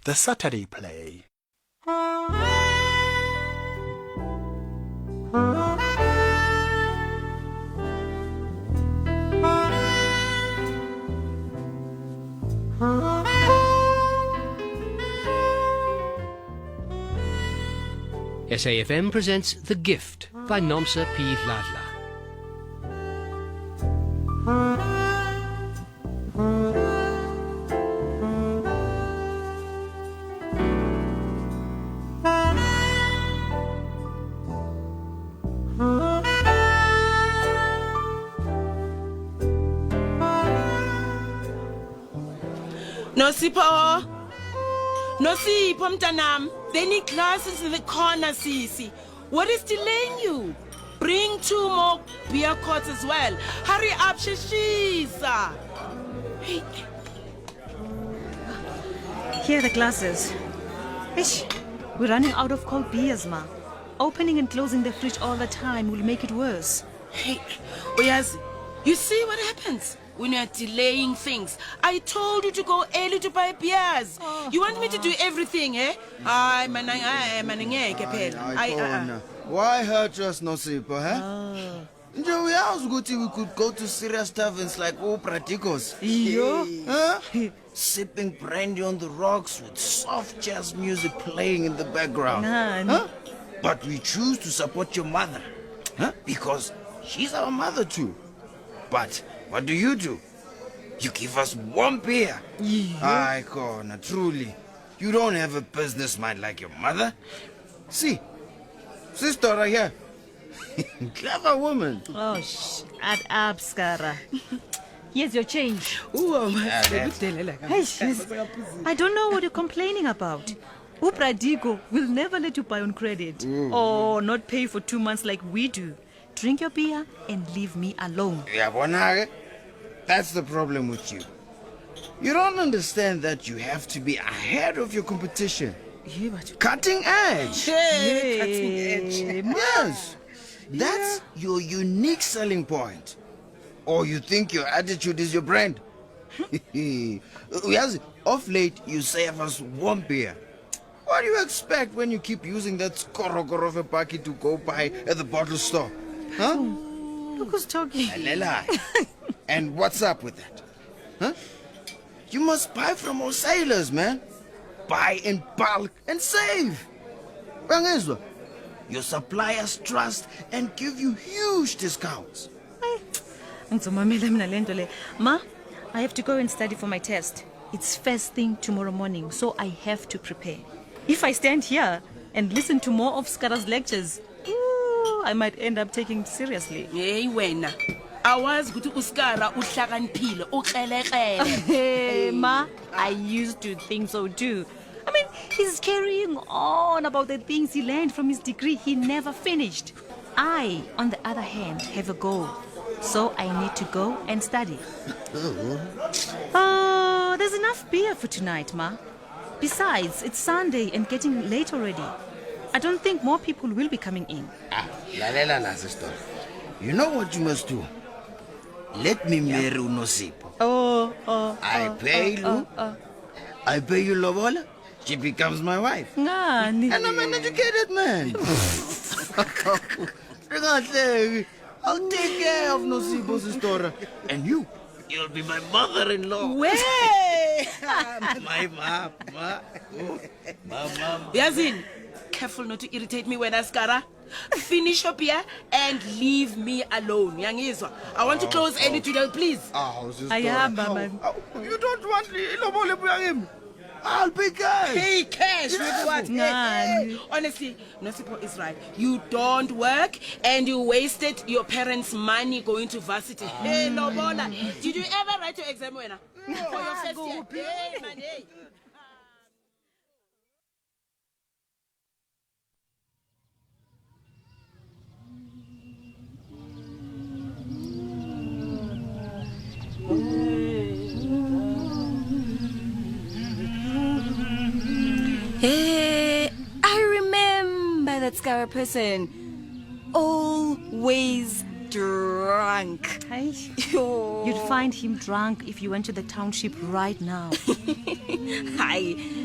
the Saturday play. SAFM presents The Gift by Nomsa P. Ladla. Nosipho mntanam. They need glasses in the corner, Sisi. What is delaying you? Bring 2 more beer cords as well. Hurry up, Shishisa. Hey. Here are the glasses. Ish, we're running out of cold beers, ma. Opening and closing the fridge all the time will make it worse. Hey, Oyazi, you see what happens when you're delaying things? I told you to go early to buy beers. You want me to do everything, eh? Why hurt us, Nosipho, huh? Nje uyazi ukuthi we could go to serious taverns like Pratikos. Huh? Sipping brandy on the rocks with soft jazz music playing in the background. Huh? But we choose to support your mother, huh? Because she's our mother too. But what do? You give us 1 beer. Ay, Kona, truly. You don't have a business mind like your mother. See, sister right here. Clever woman. Oh, add up, Skara. Here's your change. Hey, I don't know what you're complaining about. Upradigo will never let you buy on credit. Or not pay for 2 months like we do. Drink your beer and leave me alone. Yeah, Bonage, that's the problem with you. You don't understand that you have to be ahead of your competition. Cutting edge. Cutting edge. Yes. That's your unique selling point. Or you think your attitude is your brand. Yes, off late you save us 1 beer. What do you expect when you keep using that skorokoro of a bucket to go buy at the bottle store? Huh? Look who's talking. And what's up with that? Huh? You must buy from wholesalers, man. Buy in bulk and save. Bangezwa. Your suppliers trust and give you huge discounts. Ma, I have to go and study for my test. It's first thing tomorrow morning, so I have to prepare. If I stand here and listen to more of Skara's lectures, I might end up taking it seriously. Hey, wena. Awazi ukuthi uSkara uhlakaniphile, ukrelekrele. Hey, Ma, I used to think so too. I mean, he's carrying on about the things he learned from his degree he never finished. I, on the other hand, have a goal. So I need to go and study. Oh, there's enough beer for tonight, Ma. Besides, it's Sunday and getting late already. I don't think more people will be coming in. La, sister. You know what you must do? Let me marry Nosipho. I pay you. I pay you lobola. She becomes my wife. And I'm an educated man. I'll take care of Nosipho's sister. And you'll be my mother-in-law. Way! My mom. Yazin, careful not to irritate me when Skara. Finish your beer and leave me alone. Yangizwa. I want to close early today, please. Sister. You don't want him? I'll be cash. Hey, cash with what? Hey. Honestly, Nosipho is right. You don't work and you wasted your parents' money going to varsity. Hey, Lobola, did you ever write your exam winner? For your first year? Hey, man, hey. Hey, I remember that Skara person. Always drunk. Hey, Yo. you'd find him drunk if you went to the township right now. Hi.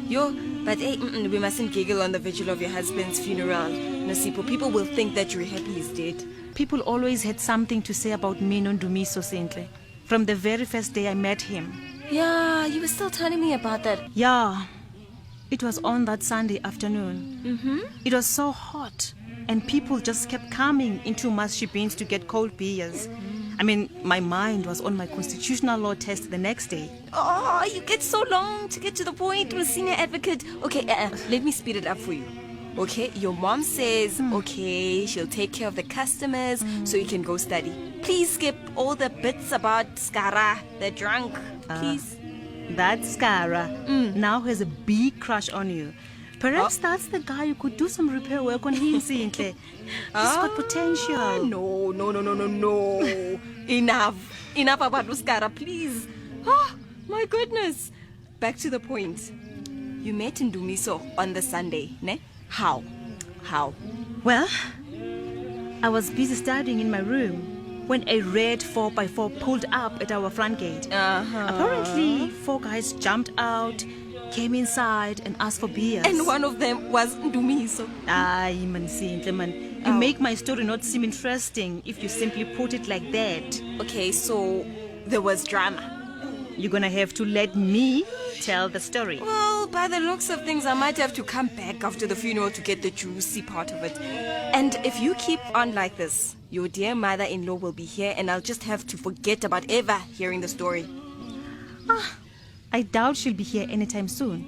Yo, but hey, we mustn't giggle on the vigil of your husband's funeral. Nasipo, people will think that you're happy he's dead. People always had something to say about me, Nondumiso Sentle. From the very first day I met him. Yeah, you were still telling me about that. Yeah, it was on that Sunday afternoon. Mm-hmm. It was so hot, and people just kept coming into Masjibins to get cold beers. I mean, my mind was on my constitutional law test the next day. Oh, you get so long to get to the point, Miss Senior Advocate. Okay, let me speed it up for you. Okay, your mom says, okay, she'll take care of the customers so you can go study. Please skip all the bits about Skara, the drunk. Please. That Skara now has a big crush on you. Perhaps that's the guy who could do some repair work on him, Sintle. He's got potential. No. Enough about Skara, please. Oh, my goodness. Back to the point. You met Ndumiso on the Sunday, ne? How? Well, I was busy studying in my room when a red 4x4 pulled up at our front gate. Apparently, 4 guys jumped out, came inside and asked for beers. And one of them was Ndumiso. Ay, man, Sintle, man. You make my story not seem interesting if you simply put it like that. Okay, so there was drama. You're gonna have to let me tell the story. Well, by the looks of things, I might have to come back after the funeral to get the juicy part of it. And if you keep on like this, your dear mother-in-law will be here and I'll just have to forget about ever hearing the story. I doubt she'll be here anytime soon.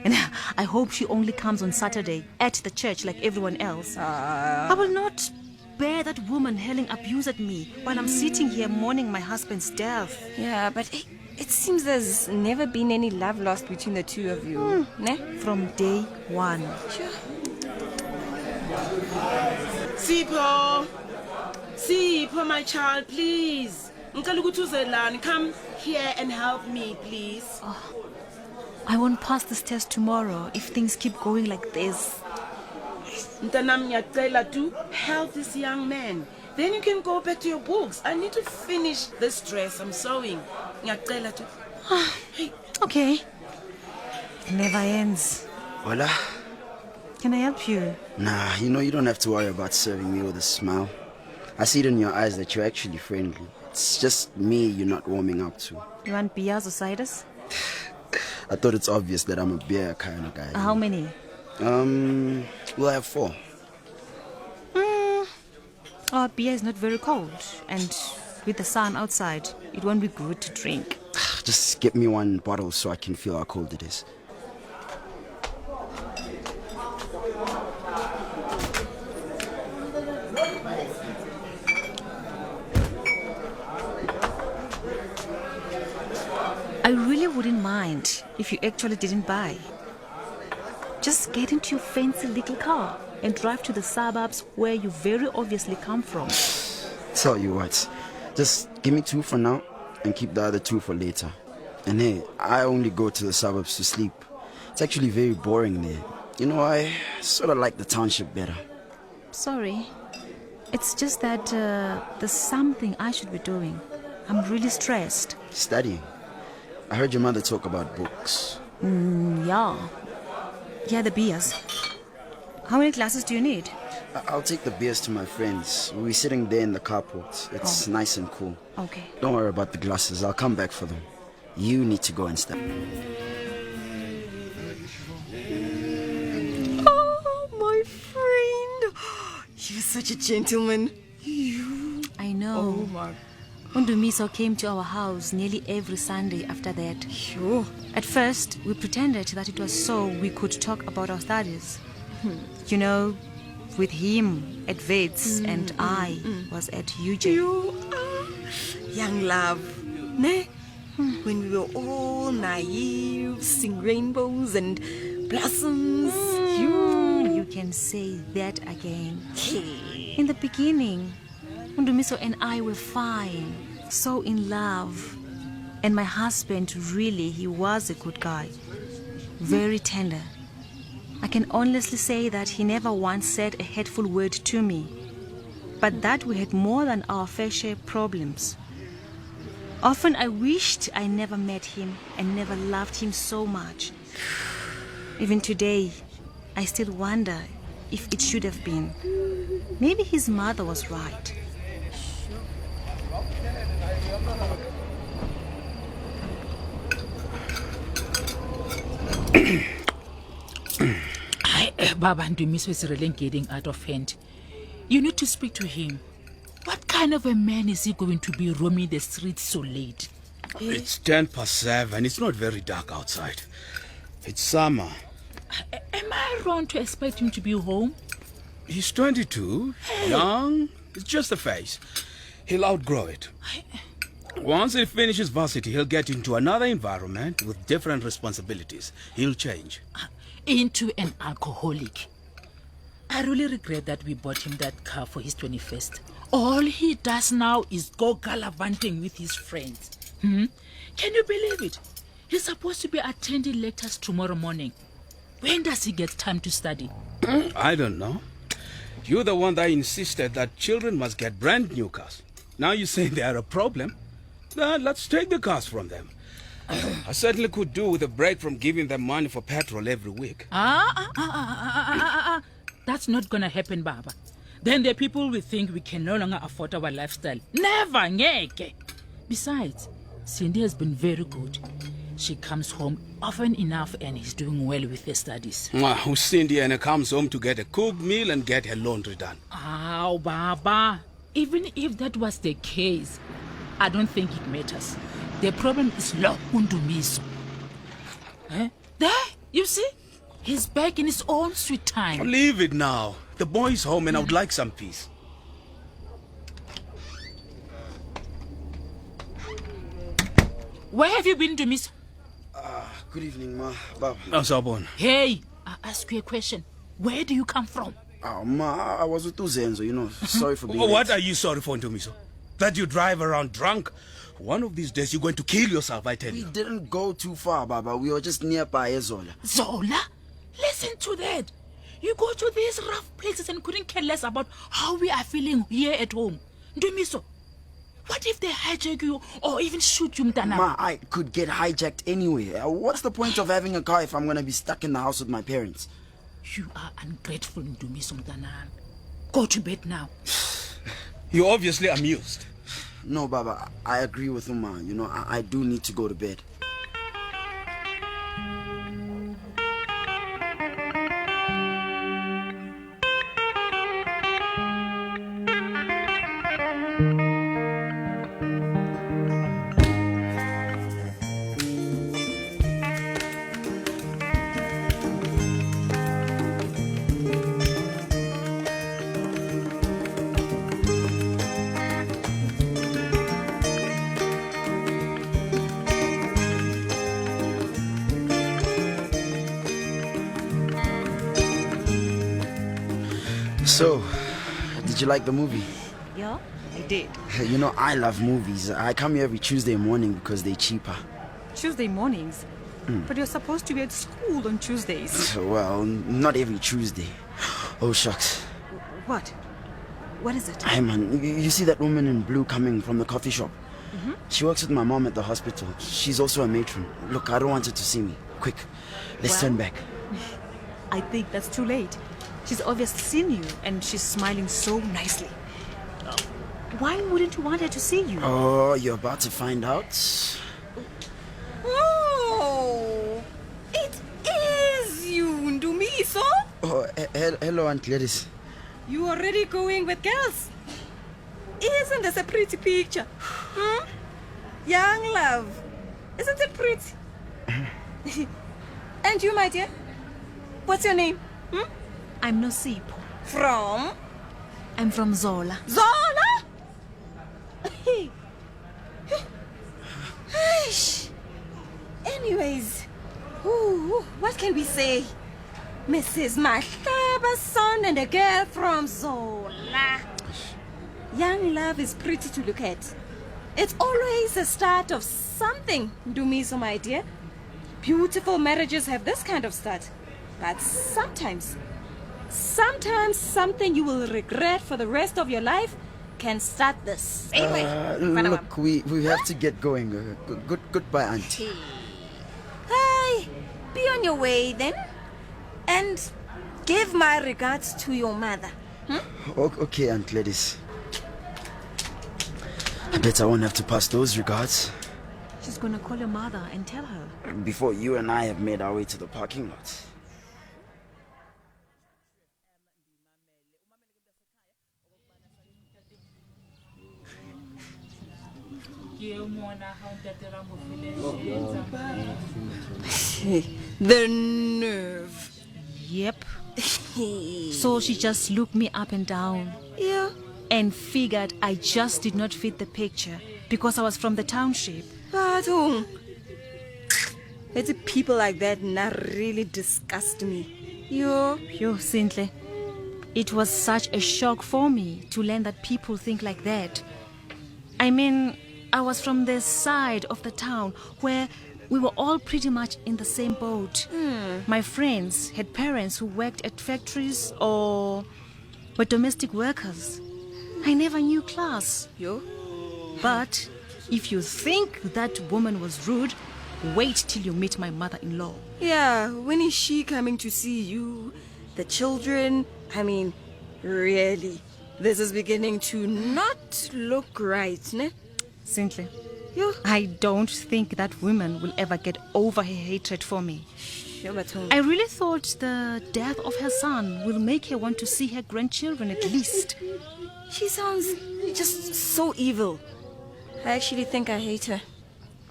And I hope she only comes on Saturday at the church like everyone else. I will not bear that woman hurling abuse at me while I'm sitting here mourning my husband's death. Yeah, but it seems there's never been any love lost between the two of you. Ne? From day one. Sure. Sipho, my child, please. Come here and help me, please. I won't pass this test tomorrow if things keep going like this. Mtanam ngiyacela to help this young man. Then you can go back to your books. I need to finish this dress I'm sewing. Ngiyacela to. Okay. It never ends. Hola. Can I help you? Nah, you don't have to worry about serving me with a smile. I see it in your eyes that you're actually friendly. It's just me you're not warming up to. You want beers or ciders? I thought it's obvious that I'm a beer kind of guy. How many? We'll have 4. Our beer is not very cold, and with the sun outside, it won't be good to drink. Just get me 1 bottle so I can feel how cold it is. I really wouldn't mind if you actually didn't buy. Just get into your fancy little car and drive to the suburbs where you very obviously come from. Tell you what, just give me 2 for now and keep the other 2 for later. And hey, I only go to the suburbs to sleep. It's actually very boring there. I sort of like the township better. Sorry. It's just that there's something I should be doing. I'm really stressed. Studying. I heard your mother talk about books. Yeah. Yeah, the beers. How many glasses do you need? I'll take the beers to my friends. We'll be sitting there in the carport. It's nice and cool. Okay. Don't worry about the glasses. I'll come back for them. You need to go and study. Oh, my friend. You're such a gentleman. I know. Oh, my. Ndumiso came to our house nearly every Sunday after that. Sure. At first, we pretended that it was so we could talk about our studies. With him at Vets and I was at UJ. You are young love. Ne? When we were all naive, sing rainbows and blossoms. You can say that again. In the beginning, Ndumiso and I were fine, so in love. And my husband, really, he was a good guy. Very tender. I can honestly say that he never once said a hateful word to me. but that we had more than our fair share problems. Often I wished I never met him and never loved him so much. Even today, I still wonder if it should have been. Maybe his mother was right. Baba Ndumiso is really getting out of hand. You need to speak to him. What kind of a man is he going to be roaming the streets so late? It's 7:10. It's not very dark outside. It's summer. Am I wrong to expect him to be home? He's 22, young. It's just a phase. He'll outgrow it. Once he finishes varsity, he'll get into another environment with different responsibilities. He'll change. Into an alcoholic. I really regret that we bought him that car for his 21st. All he does now is go gallivanting with his friends. Can you believe it? He's supposed to be attending lectures tomorrow morning. When does he get time to study? I don't know. You're the one that insisted that children must get brand new cars. Now you say they are a problem. Let's take the cars from them. I certainly could do with a break from giving them money for petrol every week. That's not gonna happen, Baba. Then the people will think we can no longer afford our lifestyle. Never, ngeke. Besides, Cindy has been very good. She comes home often enough and is doing well with her studies. Who's Cindy and comes home to get a cooked meal and get her laundry done. Oh, Baba. Even if that was the case, I don't think it matters. The problem is Lo Undumiso. There, you see? He's back in his own sweet time. Leave it now. The boy's home and I would like some peace. Where have you been, Dumiso? Good evening, Ma. Baba. Sawubona. Hey, I ask you a question. Where do you come from? Ma, I was with Uzenzo, you know. Sorry for being What late. are you sorry for, Ndumiso? That you drive around drunk? One of these days you're going to kill yourself, I tell We you. didn't go too far, Baba. We were just nearby Zola. Zola? Listen to that. You go to these rough places and couldn't care less about how we are feeling here at home. Ndumiso, what if they hijack you or even shoot you, Mtana? Ma, I could get hijacked anywhere. What's the point of having a car if I'm going to be stuck in the house with my parents? You are ungrateful, Ndumiso Mtana. Go to bed now. You're obviously amused. No, Baba, I agree with Uma. You know, I do need to go to bed. So, did you like the movie? Yeah, I did. You know, I love movies. I come here every Tuesday morning because they're cheaper. Tuesday mornings? But you're supposed to be at school on Tuesdays. Well, not every Tuesday. Oh, shucks. What? What is it? Hey, man, you see that woman in blue coming from the coffee shop? She works with my mom at the hospital. She's also a matron. Look, I don't want her to see me. Quick, let's turn back. I think that's too late. She's obviously seen you and she's smiling so nicely. Why wouldn't you want her to see you? Oh, you're about to find out? Oh, it is you, Ndumiso. Oh, hello, Aunt Gladys. You already going with girls? Isn't this a pretty picture? Young love. Isn't it pretty? And you, my dear? What's your name? I'm Nosipho. From? I'm from Zola. Zola? Aish. Anyways, what can we say? Mrs. Mahlaba's son and a girl from Zola. Young love is pretty to look at. It's always the start of something, Ndumiso, my dear. Beautiful marriages have this kind of start. But sometimes Sometimes something you will regret for the rest of your life can start the same way. Look, we have to get going. Goodbye, Auntie. Hi, be on your way then. And give my regards to your mother. Okay, Aunt Gladys. I bet I won't have to pass those regards She's gonna call your mother and tell her. before you and I have made our way to the parking lot. The nerve. Yep. So she just looked me up and down Yeah. and figured I just did not fit the picture because I was from the township. But it's people like that that really disgust me. Yo. Yo, Sintle, it was such a shock for me to learn that people think like that. I mean, I was from the side of the town where we were all pretty much in the same boat. My friends had parents who worked at factories or were domestic workers. I never knew class. Yo. But if you think that woman was rude, wait till you meet my mother-in-law. Yeah, when is she coming to see you? The children? I mean, really, this is beginning to not look right, ne? Simply, Yo. I don't think that woman will ever get over her hatred for me. Yo, but I really thought the death of her son will make her want to see her grandchildren at least. she sounds just so evil. I actually think I hate her.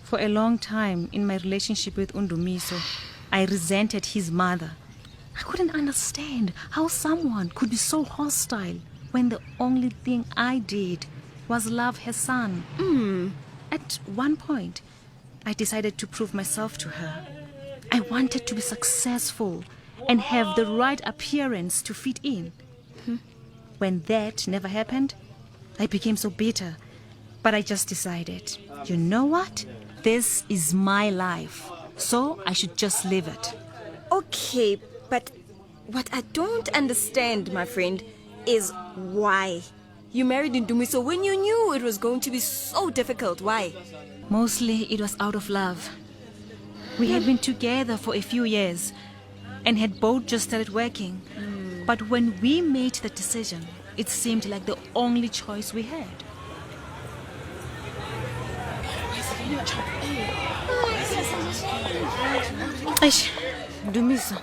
For a long time in my relationship with Undumiso, I resented his mother. I couldn't understand how someone could be so hostile when the only thing I did was love her son. At one point, I decided to prove myself to her. I wanted to be successful and have the right appearance to fit in. When that never happened, I became so bitter. But I just decided, you know what? This is my life, so I should just live it. Okay, but what I don't understand, my friend, is why. You married Ndumiso when you knew it was going to be so difficult. Why? Mostly it was out of love. We had been together for a few years and had both just started working. But when we made the decision, it seemed like the only choice we had. Eish, Ndumiso,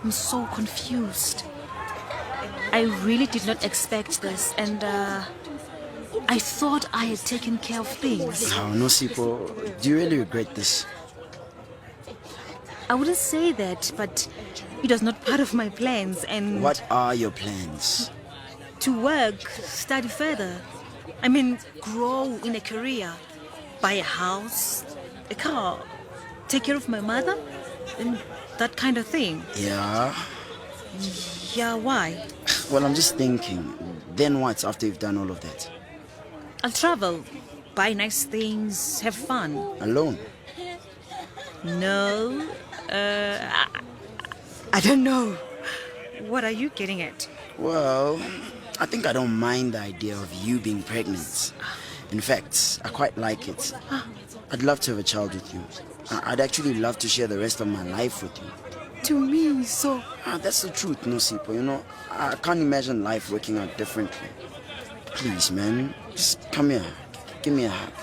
I'm so confused. I really did not expect this, and I thought I had taken care of things. Oh, Nosipo, do you really regret this? I wouldn't say that, but it was not part of my plans, and What are your plans? to work, study further. I mean, grow in a career, buy a house, a car, take care of my mother, and that kind of thing. Yeah? Yeah, why? Well, I'm just thinking, then what after you've done all of that? I'll travel, buy nice things, have fun. Alone? No, I don't know. What are you getting at? Well, I think I don't mind the idea of you being pregnant. In fact, I quite like it. I'd love to have a child with you. I'd actually love to share the rest of my life with you. To me, so... That's the truth, Nosipo. You know, I can't imagine life working out differently. Please, man, just come here. Give me a hug.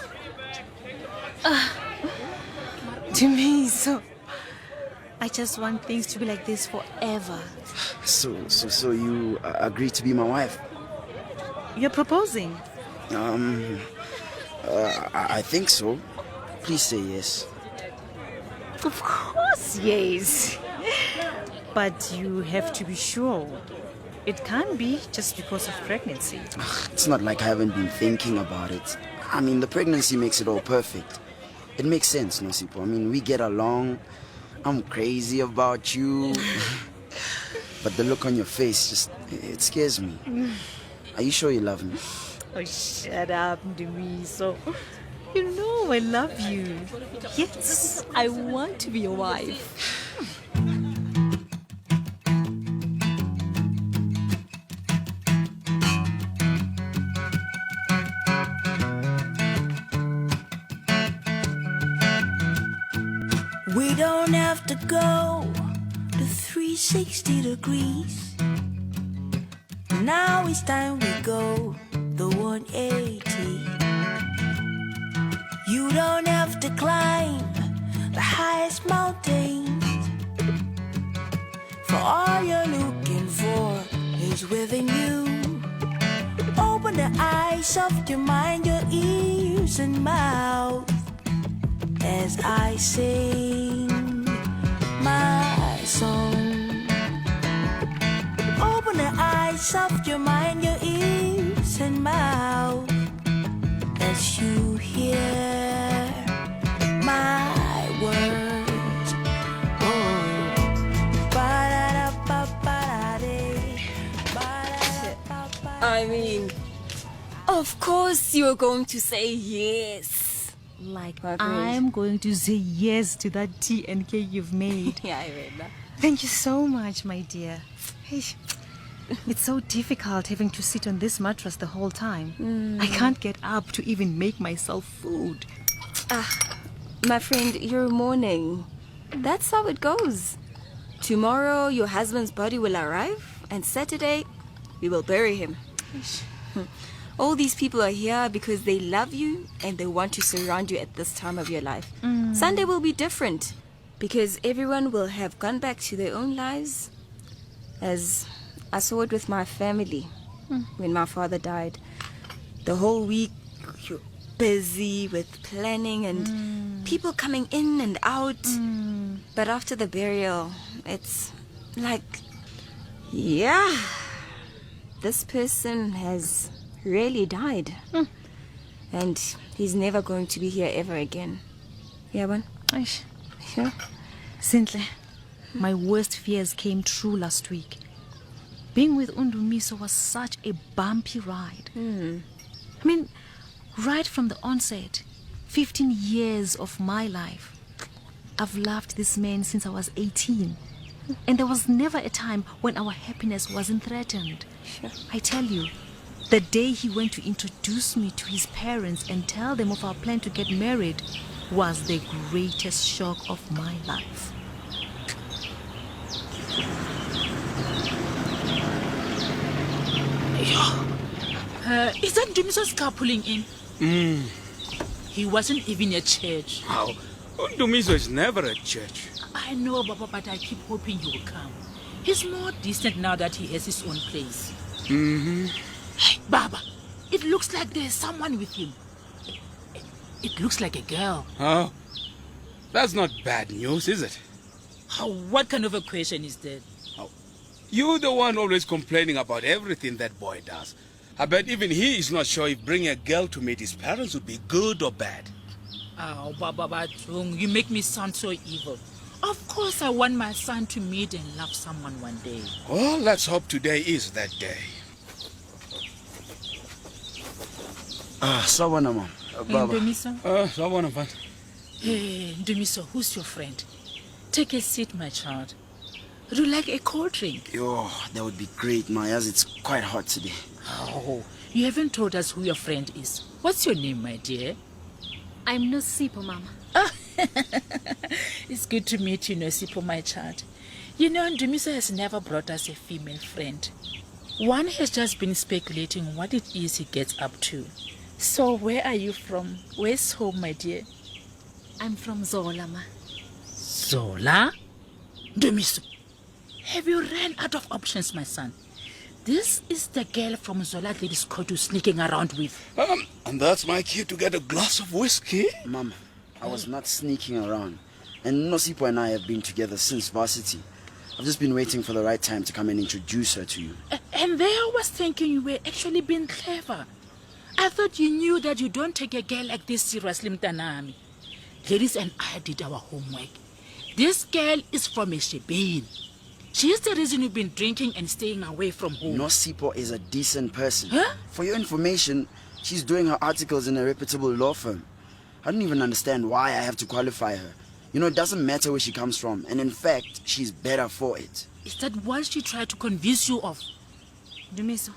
To me, so... I just want things to be like this forever. So you agree to be my wife? You're proposing? I think so. Please say yes. Of course, yes. But you have to be sure. It can't be just because of pregnancy. It's not like I haven't been thinking about it. I mean, the pregnancy makes it all perfect. It makes sense, Nosipo. I mean, we get along. I'm crazy about you. But the look on your face, it scares me. Are you sure you love me? Oh, shut up, Demiso. You know I love you. Yes, I want to be your wife. go to 360 degrees. Now it's time we go the 180. You don't have to climb the highest mountains, for all you're looking for is within you. Open the eyes of your mind, your ears and mouth, as I sing my song. Open the eyes of your mind, your ears and mouth, as you hear my words. Oh, ba-da-da-ba-ba-da-dee, ba-da-da-ba-ba. I mean, of course you're going to say yes. Like, My friend. I'm going to say yes to that tea and cake you've made. Yeah, I read that. Thank you so much, my dear. Hey, it's so difficult having to sit on this mattress the whole time. I can't get up to even make myself food. My friend, you're mourning. That's how it goes. Tomorrow, your husband's body will arrive, and Saturday, we will bury him. All these people are here because they love you and they want to surround you at this time of your life. Sunday will be different because everyone will have gone back to their own lives. As I saw it with my family when my father died. The whole week, you're busy with planning and people coming in and out. But after the burial, it's like, yeah, this person has really died. And he's never going to be here ever again. Yeah, man? Aish. Yeah. Sintle, my worst fears came true last week. Being with Undumiso was such a bumpy ride. I mean, right from the onset, 15 years of my life, I've loved this man since I was 18. And there was never a time when our happiness wasn't threatened. Sure. I tell you, the day he went to introduce me to his parents and tell them of our plan to get married was the greatest shock of my life. Is that Dumiso's car pulling in? He wasn't even at church. How? Undumiso is never at church. I know, Baba, but I keep hoping he will come. He's more distant now that he has his own place. Hey, Baba, it looks like there's someone with him. It looks like a girl. Oh, that's not bad news, is it? What kind of a question is that? You're the one always complaining about everything that boy does. I bet even he is not sure if bringing a girl to meet his parents would be good or bad. Oh, Baba, you make me sound so evil. Of course I want my son to meet and love someone one day. Well, let's hope today is that day. Sawona, Mom. Baba. Ndumiso? Someone of us. Hey, Ndumiso, who's your friend? Take a seat, my child. Would you like a cold drink? Yo, that would be great, Ma, as it's quite hot today. Oh, you haven't told us who your friend is. What's your name, my dear? I'm Nosipo, Mama. It's good to meet you, Nosipo, my child. You know, Ndumiso has never brought us a female friend. One has just been speculating what it is he gets up to. So, where are you from? Where's home, my dear? I'm from Zola, Ma. Zola? Ndumiso, have you ran out of options, my son? This is the girl from Zola that is caught you sneaking around with. And that's my cue to get a glass of whiskey? Mom, I was not sneaking around. And Nosipo and I have been together since varsity. I've just been waiting for the right time to come and introduce her to you. And there I was thinking you were actually being clever. I thought you knew that you don't take a girl like this seriously, Mtanami. Ladies and I did our homework. This girl is from a shebeen. She's the reason you've been drinking and staying away from home. Nosipo is a decent person. Huh? For your information, she's doing her articles in a reputable law firm. I don't even understand why I have to qualify her. You know, it doesn't matter where she comes from. And in fact, she's better for it. Is that what she tried to convince you of? Dumiso,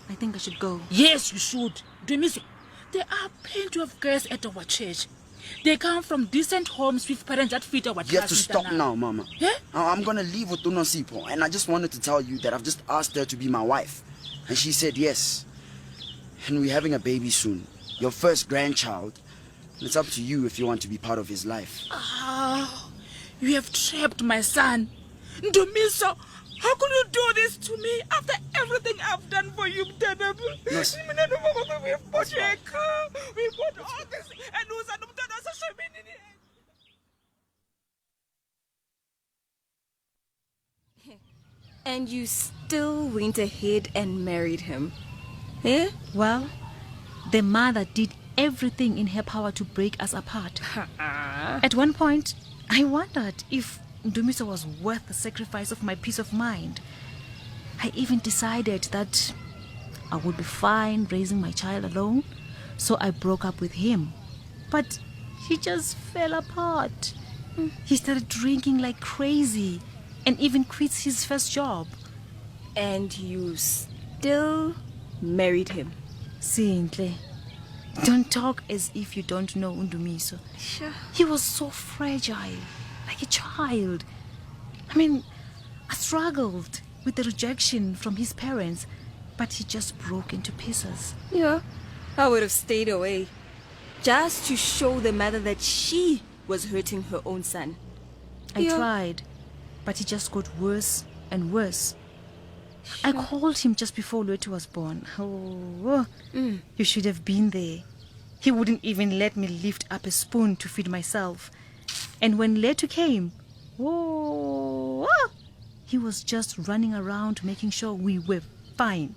I think I should go. Yes, you should. Dumiso, there are plenty of girls at our church. They come from decent homes with parents that fit our You have to stop now, Mama. Yeah? I'm gonna leave with Unosipho, and I just wanted to tell you that I've just asked her to be my wife. And she said yes. And we're having a baby soon. Your first grandchild. And it's up to you if you want to be part of his life. Oh, you have trapped my son. Ndumiso, how could you do this to me after everything I've done for you, Mtanabu? Yes. We have bought you a car, we bought all this, and And you still went ahead and married him. Eh? Well, the mother did everything in her power to break us apart. At one point, I wondered if Ndumiso was worth the sacrifice of my peace of mind. I even decided that I would be fine raising my child alone, so I broke up with him. But he just fell apart. He started drinking like crazy and even quit his first job. And you still married him? Sinhle, don't talk as if you don't know Ndumiso. Sure. He was so fragile, like a child. I mean, I struggled with the rejection from his parents, but he just broke into pieces. Yeah, I would have stayed away. Just to show the mother that she was hurting her own son. I tried, but he just got worse and worse. I called him just before Lwetu was born. Oh, you should have been there. He wouldn't even let me lift up a spoon to feed myself. And when Lwetu came, he was just running around making sure we were fine.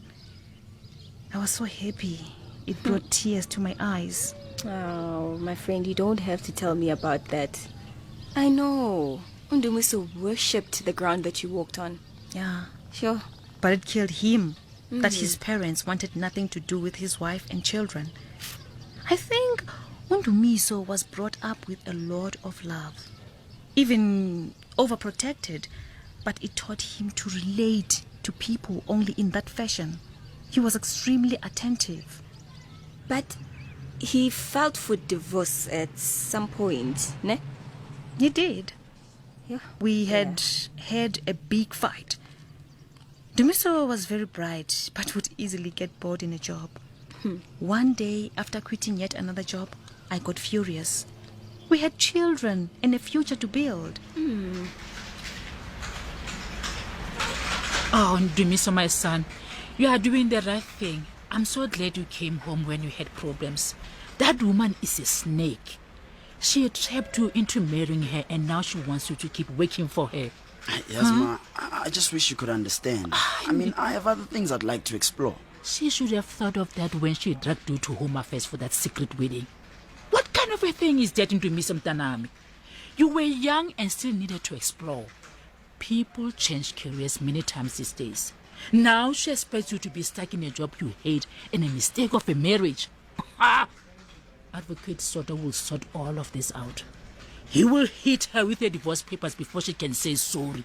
I was so happy. It brought tears to my eyes. Oh, my friend, you don't have to tell me about that. I know. Ndumiso worshipped the ground that you walked on. Yeah. Sure. But it killed him that his parents wanted nothing to do with his wife and children. I think Ndumiso was brought up with a lot of love. Even overprotected, but it taught him to relate to people only in that fashion. He was extremely attentive. But he filed for divorce at some point, ne? He did. Yeah. We had had a big fight. Ndumiso was very bright, but would easily get bored in a job. One day, after quitting yet another job, I got furious. We had children and a future to build. Oh, Ndumiso, my son, you are doing the right thing. I'm so glad you came home when you had problems. That woman is a snake. She trapped you into marrying her, and now she wants you to keep working for her. Yes, Ma. I just wish you could understand. I mean, I have other things I'd like to explore. She should have thought of that when she dragged you to Home Affairs for that secret wedding. What kind of a thing is that into Miss Mtanami? You were young and still needed to explore. People change careers many times these days. Now she expects you to be stuck in a job you hate and a mistake of a marriage. Advocate Soto will sort all of this out. He will hit her with the divorce papers before she can say sorry.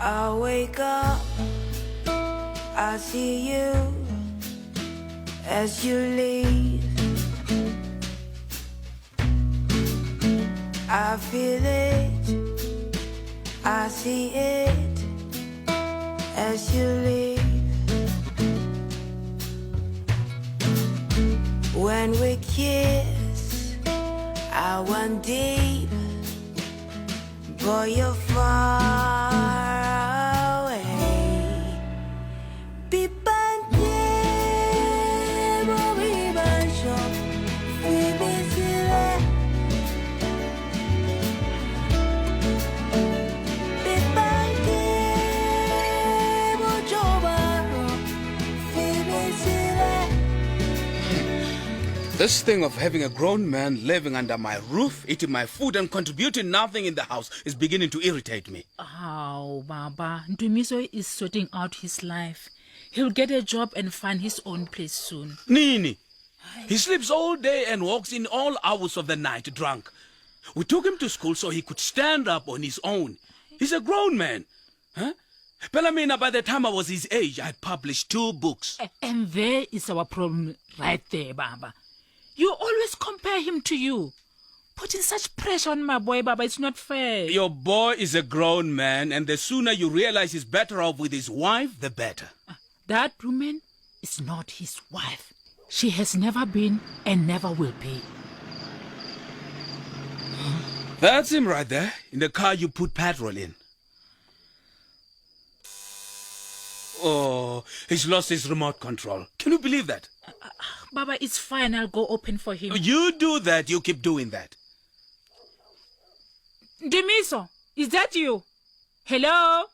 I wake up, I see you as you leave. I feel it, I see it as you leave. When we kiss, I went deep, but you're far away. This thing of having a grown man living under my roof, eating my food and contributing nothing in the house is beginning to irritate me. Oh, Baba, Ndumiso is sorting out his life. He'll get a job and find his own place soon. Nini, he sleeps all day and walks in all hours of the night drunk. We took him to school so he could stand up on his own. He's a grown man. Huh? Pelamina, by the time I was his age, I'd published 2 books. And there is our problem right there, Baba. You always compare him to you. Putting such pressure on my boy, Baba, it's not fair. Your boy is a grown man, and the sooner you realize he's better off with his wife, the better. That woman is not his wife. She has never been and never will be. That's him right there, in the car you put petrol in. Oh, he's lost his remote control. Can you believe that? Baba, it's fine. I'll go open for him. You do that, you keep doing that. Demiso, is that you? Hello?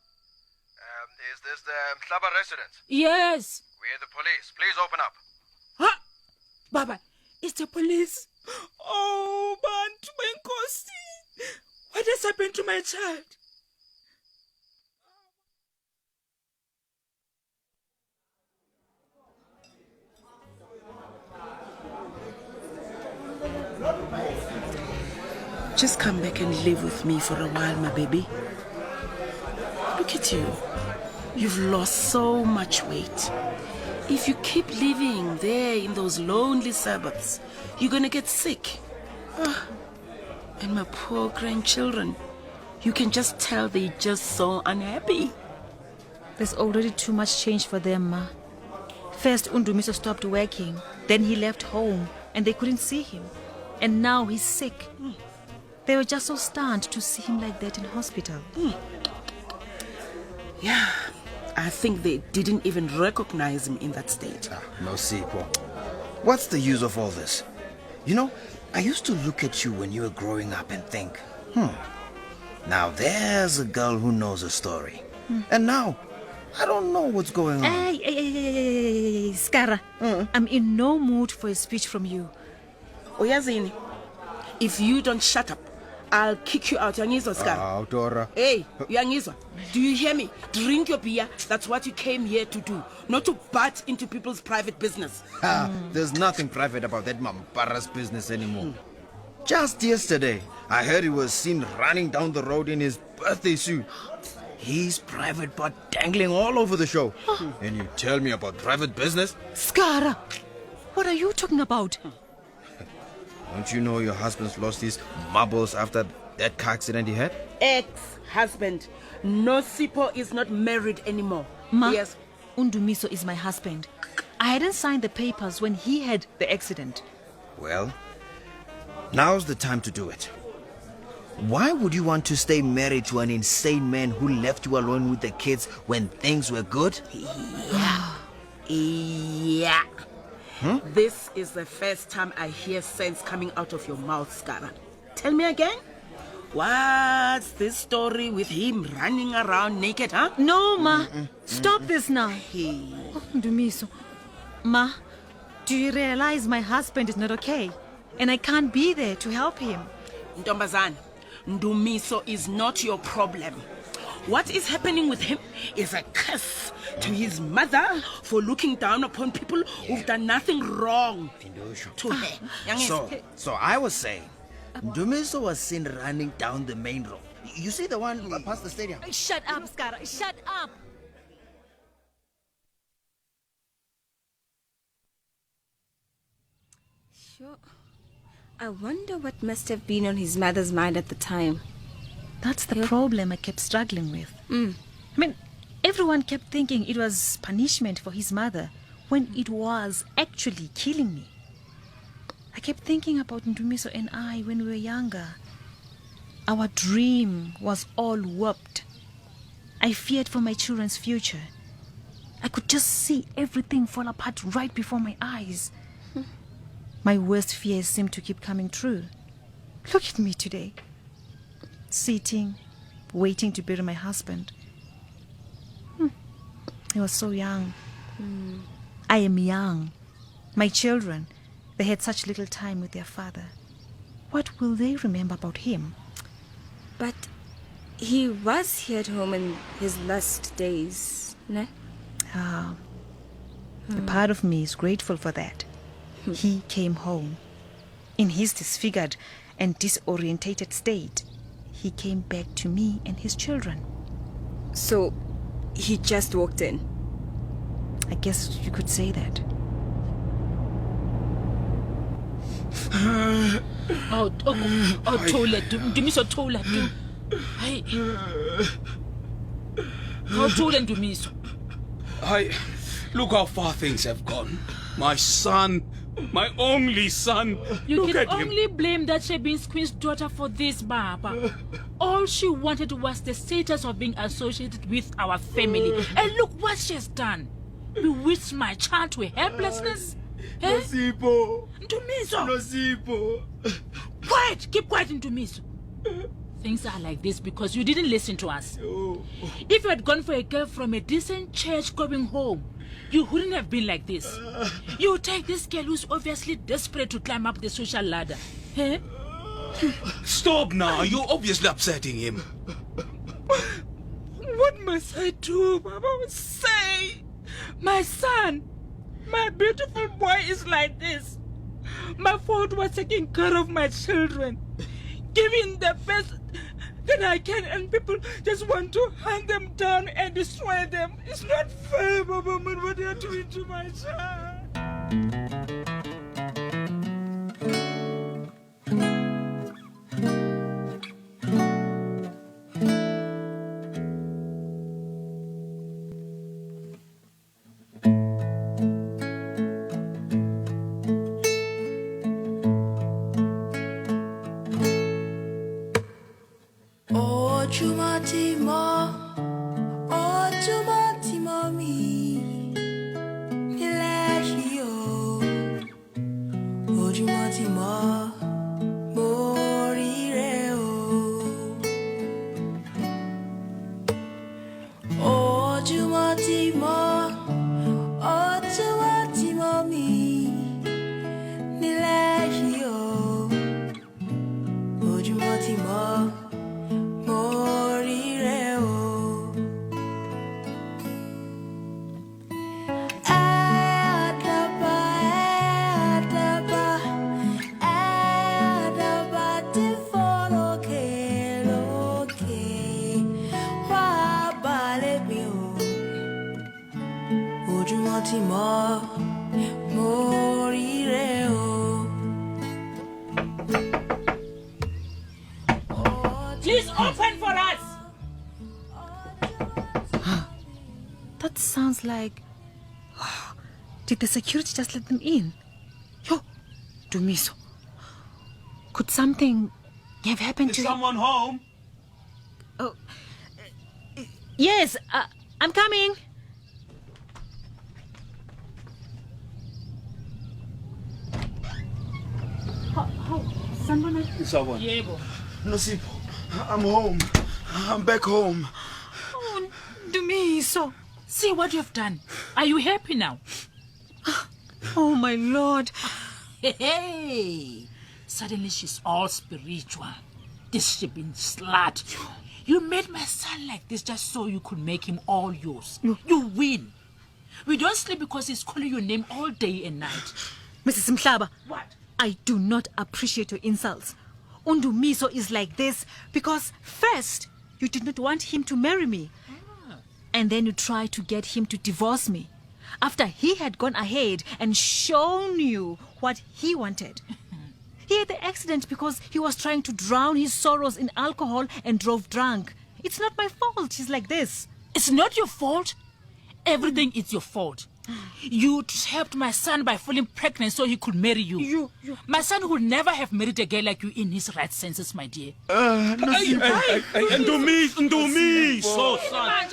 Is this the Mhlaba residence? Yes. We're the police. Please open up. Huh? Baba, it's the police. Oh, Bantu Benkosi. What has happened to my child? Just come back and live with me for a while, my baby. Look at you. You've lost so much weight. If you keep living there in those lonely suburbs, you're gonna get sick. And my poor grandchildren, you can just tell they're just so unhappy. There's already too much change for them, Ma. First, Undumiso stopped working. Then he left home and they couldn't see him. And now he's sick. They were just so stunned to see him like that in hospital. Yeah, I think they didn't even recognize him in that state. No, Sipho. What's the use of all this? You know, I used to look at you when you were growing up and think, now there's a girl who knows a story. And now, I don't know what's going on. Hey, Skara. I'm in no mood for a speech from you. Oyazini, if you don't shut up, I'll kick you out. Yangizwa, Ska. Dora. Hey, Yangizwa, do you hear me? Drink your beer. That's what you came here to do, not to butt into people's private business. There's nothing private about that Mampara's business anymore. Just yesterday, I heard he was seen running down the road in his birthday suit. His private part dangling all over the show. And you tell me about private business? Skara, what are you talking about? Don't you know your husband's lost his marbles after that car accident he had? Ex-husband. Nosipo is not married anymore. Ma, Yes. Undumiso is my husband. I hadn't signed the papers when he had the accident. Well, now's the time to do it. Why would you want to stay married to an insane man who left you alone with the kids when things were good? Yeah. This is the first time I hear sense coming out of your mouth, Skara. Tell me again. What's this story with him running around naked, huh? No, Ma. Stop this now. Oh, Undumiso. Ma, do you realize my husband is not okay? And I can't be there to help him. Ntombazana, Ndumiso is not your problem. What is happening with him is a curse to his mother for looking down upon people who've done nothing wrong to her. So I was saying, Ndumiso was seen running down the main road. You see the one past the stadium? Shut up, Skara. Shut up. Sure. I wonder what must have been on his mother's mind at the time. That's the problem I kept struggling with. I mean, everyone kept thinking it was punishment for his mother when it was actually killing me. I kept thinking about Ndumiso and I when we were younger. Our dream was all warped. I feared for my children's future. I could just see everything fall apart right before my eyes. My worst fears seemed to keep coming true. Look at me today. Sitting, waiting to bury my husband. He was so young. I am young. My children, they had such little time with their father. What will they remember about him? But he was here at home in his last days, ne? A part of me is grateful for that. He came home. In his disfigured and disorientated state, he came back to me and his children. So, he just walked in? I guess you could say that. Tola, Dumiso, Tola, Hey. Tola, Dumiso. Look how far things have gone. My son, my only son. You Look can at him. only blame that Shebin's Queen's daughter for this, Baba. All she wanted was the status of being associated with our family. And look what she has done. Bewitched my child to helplessness. Nosipho. Ndumiso. Nosipho. Quiet. Keep quiet, Ndumiso. Things are like this because you didn't listen to us. If you had gone for a girl from a decent church going home, you wouldn't have been like this. You take this girl who's obviously desperate to climb up the social ladder. Eh? Stop now. You're obviously upsetting him. What must I do, Baba? Say, my son, my beautiful boy is like this. My fault was taking care of my children, giving the best that I can, and people just want to hunt them down and destroy them. It's not fair, Baba, what they are doing to my child. Please open for us. That sounds like... Did the security just let them in? Yo, Dumiso. Could something have happened Is to someone home? Oh, yes, I'm coming. Someone. Yebo. Nosipho, I'm home. I'm back home. Oh, Dumiso. See what you've done. Are you happy now? Oh, my Lord. Hey. Suddenly she's all spiritual. This shipping slut. You made my son like this just so you could make him all yours. You win. We don't sleep because he's calling your name all day and night. Mrs. Mhlaba. What? I do not appreciate your insults. Undumiso is like this because first, you did not want him to marry me. And then you tried to get him to divorce me. After he had gone ahead and shown you what he wanted. He had the accident because he was trying to drown his sorrows in alcohol and drove drunk. It's not my fault he's like this. It's not your fault. Everything is your fault. You helped my son by falling pregnant so he could marry you. My son would never have married a girl like you in his right senses, my dear. Ndumiso, son.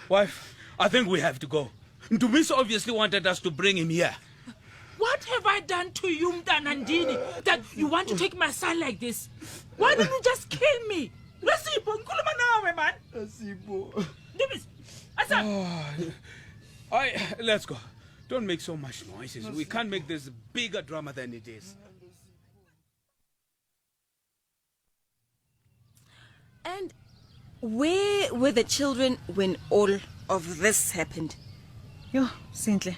Wife, I think we have to go. Ndumiso obviously wanted us to bring him here. What have I done to you, Mdanandini, that you want to take my son like this? Why don't you just kill me? Nosipho, ngikhuluma nawe, man. Nosipho. Let's go. Don't make so much noises. We can't make this bigger drama than it is. And where were the children when all of this happened? Yo, Sintle.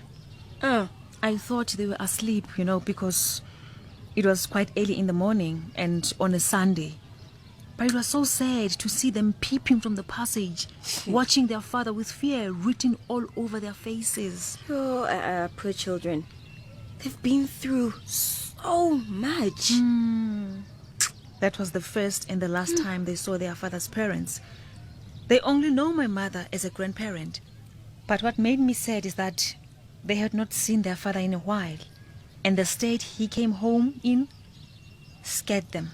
I thought they were asleep, because it was quite early in the morning and on a Sunday. But it was so sad to see them peeping from the passage, watching their father with fear written all over their faces. Oh, poor children. They've been through so much. That was the first and the last time they saw their father's parents. They only know my mother as a grandparent. But what made me sad is that they had not seen their father in a while, and the state he came home in scared them.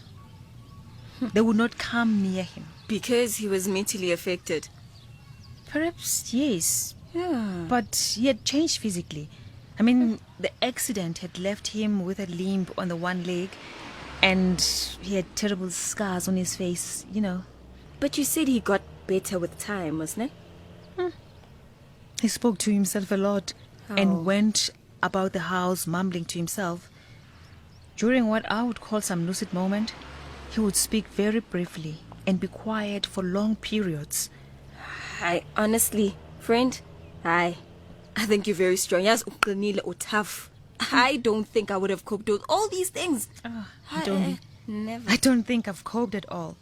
They would not come near him. Because he was mentally affected. Perhaps, yes. Yeah. But he had changed physically. I mean, the accident had left him with a limp on the one leg, and he had terrible scars on his face, But you said he got better with time, wasn't it? He spoke to himself a lot and went about the house mumbling to himself. During what I would call some lucid moment, he would speak very briefly and be quiet for long periods. I honestly, friend, I think you're very strong. Yes, uqinile or tough. I don't think I would have coped with all these things. Never. I don't think I've coped at all.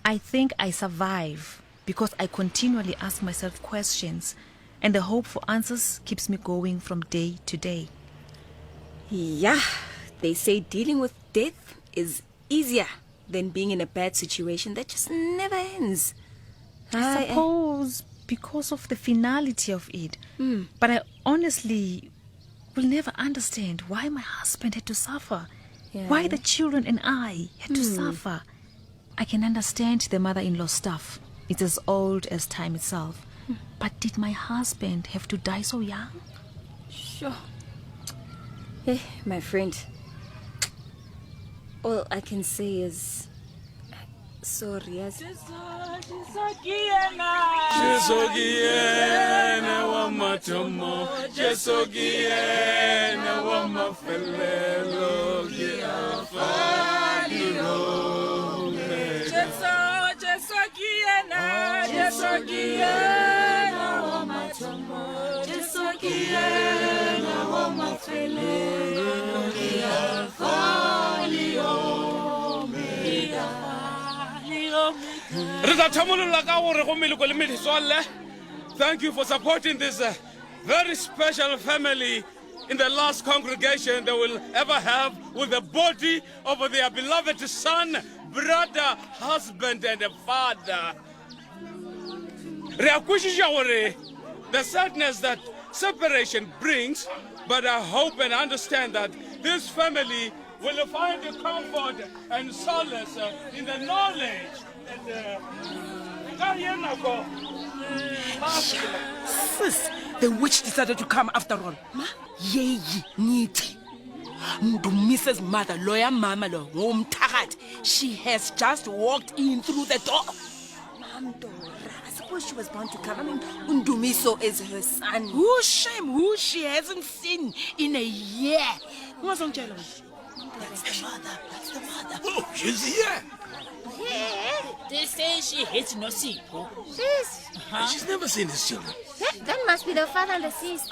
I think I survive because I continually ask myself questions, and the hope for answers keeps me going from day to day. Yeah, they say dealing with death is easier than being in a bad situation that just never ends. I suppose because of the finality of it. But I honestly will never understand why my husband had to suffer. Why the children and I had to suffer. I can understand the mother-in-law stuff. It's as old as time itself. But did my husband have to die so young? Sure. Hey, my friend. All I can say is sorry. Yes. Thank you for supporting this very special family in the last congregation they will ever have with the body of their beloved son, brother, husband, and father. The sadness that separation brings, but I hope and understand that this family will find comfort and solace in the knowledge Sis, the witch decided to come after all. Yay, Niti. Mrs. Mother, lawyer Mama, she has just walked in through the door. I suppose she was bound to come. I mean, Undumiso is her son. Who shame who she hasn't seen in a year. That's the mother. That's the mother. Oh, she's here. They say she hates Nosipho. Sis. She's never seen his children. That must be the father and the sis.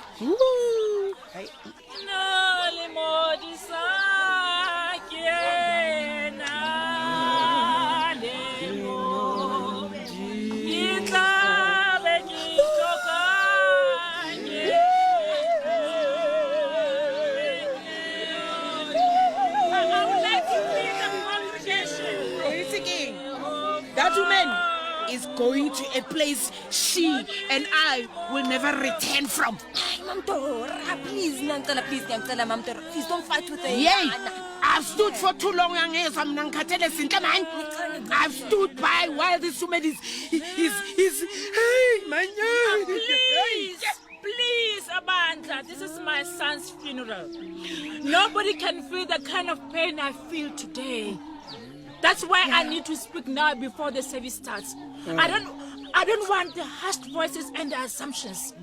That woman is going to a place she and I will never return from. Mamdora, please, Nantala, please, Mamdora, please don't fight with her. Yay! I've stood for too long, I've stood by while this woman is hey, man. Please, Amanda, this is my son's funeral. Nobody can feel the kind of pain I feel today. That's why I need to speak now before the service starts. I don't want the hushed voices and the assumptions.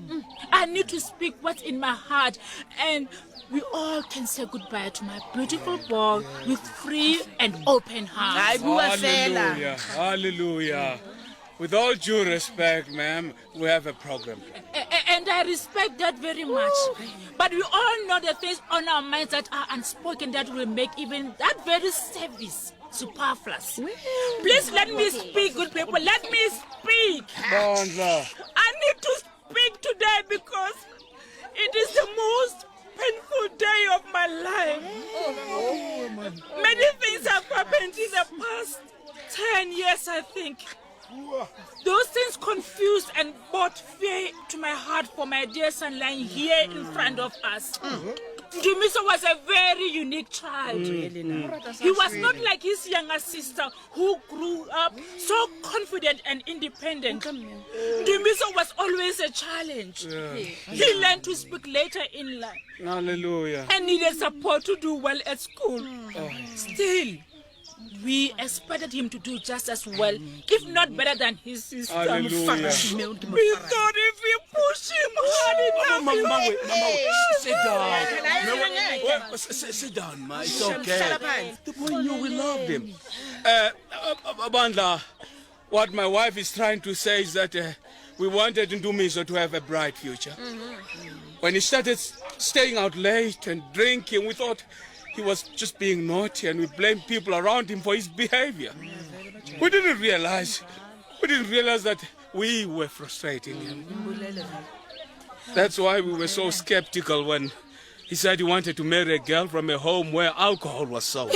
I need to speak what's in my heart, and we all can say goodbye to my beautiful boy with free and open hearts. Hallelujah. Hallelujah. With all due respect, ma'am, we have a program. And And I respect that very much. But we all know the things on our minds that are unspoken that will make even that very service superfluous. Please let me speak, good people. Let me speak. Bandla. I need to speak today because it is the most painful day of my life. Many things have happened in the past 10 years, I think. Those things confused and brought fear to my heart for my dear son lying here in front of us. Dumiso was a very unique child. He was not like his younger sister who grew up so confident and independent. Dumiso was always a challenge. He learned to speak later in life. Hallelujah. And needed support to do well at school. Still, we expected him to do just as well, if not better than his sister. Hallelujah. We thought if we push him hard enough, Sit down, ma. It's okay. The boy knew we loved him. Bandla, what my wife is trying to say is that we wanted Ndumiso to have a bright future. When he started staying out late and drinking, we thought he was just being naughty and we blamed people around him for his behavior. We didn't realize that we were frustrating him. That's why we were so skeptical when he said he wanted to marry a girl from a home where alcohol was sold.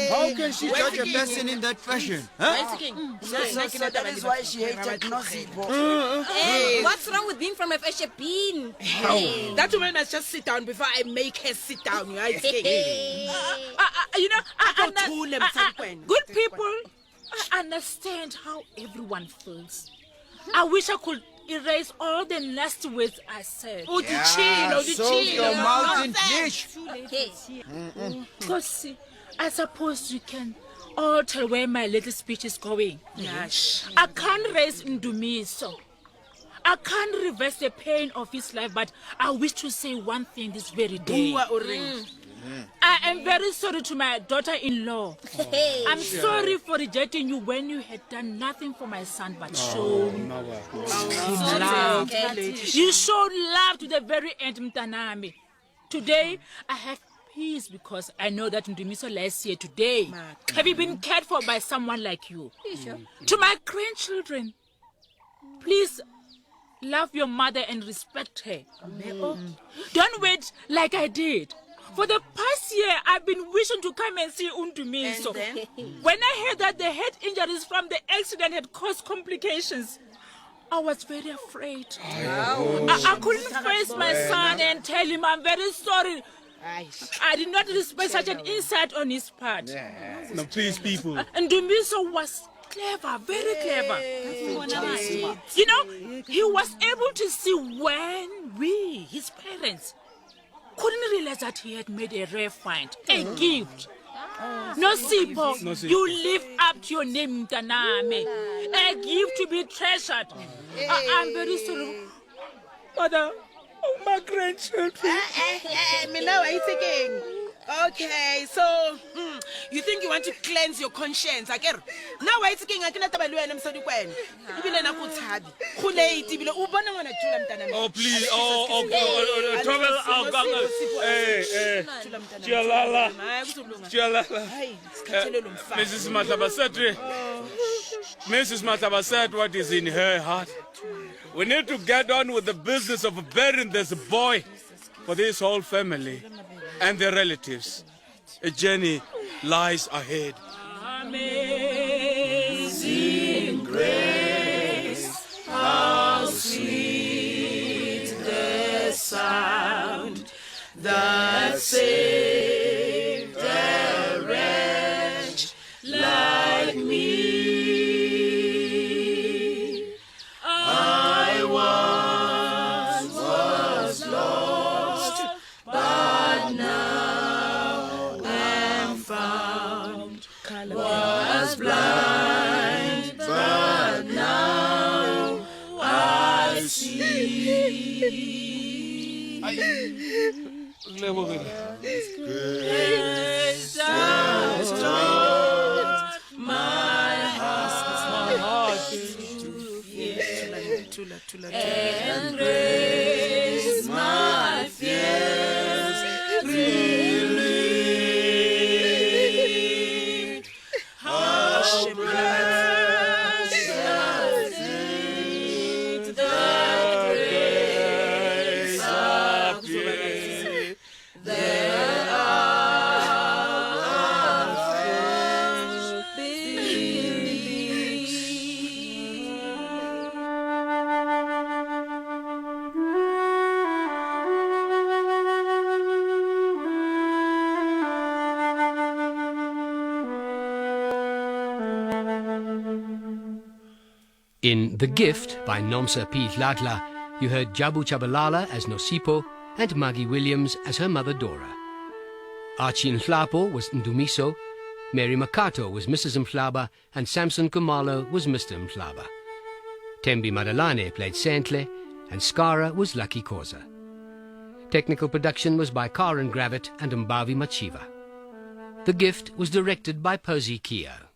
How can she judge a person in that fashion? Huh? So that is why she hated Nosipho. Hey, what's wrong with being from a fashion bean? Hey, that woman must just sit down before I make her sit down. You know, good people, I understand how everyone feels. I wish I could erase all the nasty words I said. Your mountain dish. Because see, I suppose you can all tell where my little speech is going. I can't raise Ndumiso. I can't reverse the pain of his life, but I wish to say one thing this very day. I am very sorry to my daughter-in-law. I'm sorry for rejecting you when you had done nothing for my son but shown love. You showed love to the very end, Mtanami. Today, I have peace because I know that Ndumiso lies here today. Have you been cared for by someone like you? To my grandchildren, please love your mother and respect her. Don't wait like I did. For the past year, I've been wishing to come and see Ndumiso. When I heard that the head injuries from the accident had caused complications, I was very afraid. I couldn't face my son and tell him I'm very sorry. I did not respect such an insight on his part. No, please, people. Ndumiso was clever, very clever. You know, he was able to see when we, his parents, couldn't realize that he had made a rare find, a gift. Nosipho, you live up to your name, Mtaname. A gift to be treasured. I'm very sorry, Mother. Oh, my grandchildren. Me now, are you taking? Okay, so you think you want to cleanse your conscience? Now why taking? I cannot tell you I'm sorry. Even na kuthabi. Khulei tibile ubona ngwana jula mntana. Oh please, trouble. Hey, Jalala. Mrs. Matlaba said what is in her heart. We need to get on with the business of burying this boy for this whole family and their relatives. A journey lies ahead. Amazing grace, how sweet the sound that saved a wretch like me. I once was lost, but now am found. Was blind, but now I see. Grace has taught my heart. and grace my fears relieved. How precious is that grace of grace that I In The Gift by Nomsa P. Dladla, you heard Jabu Chabalala as Nosipo and Maggie Williams as her mother Dora. Archie Mhlapo was Ndumiso, Mary Makato was Mrs. Mhlaba, and Samson Kumalo was Mr. Mhlaba. Tembi Madalane played Santle, and Skara was Lucky Koza. Technical production was by Karen Gravett and Mbavi Machiva. The Gift was directed by Percy Keogh.